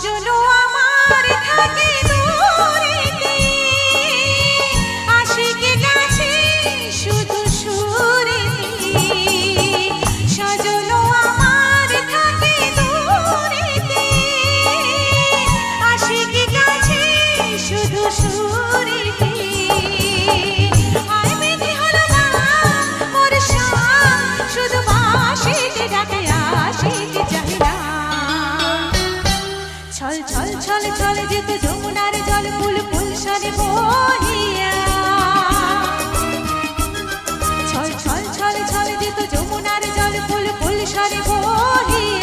সজলো আমার থাকে দূরেতে, আশিকে কাছে শুধু সুরেতে। সজলো আমার থাকে দূরেতে, আশিকে কাছে শুধু সুরেতে। আয় বেঁধে হলো না মোর সাথ, শুধু বাঁশিতে ডাকে আশিক চাহে না। ছল ছল ছল ছল যেত যমুনার জল ফুল ফুল সরে বহিয়া। ছল ছল ছল ছল যেত যমুনার জল ফুল ফুল সরে বহিয়া।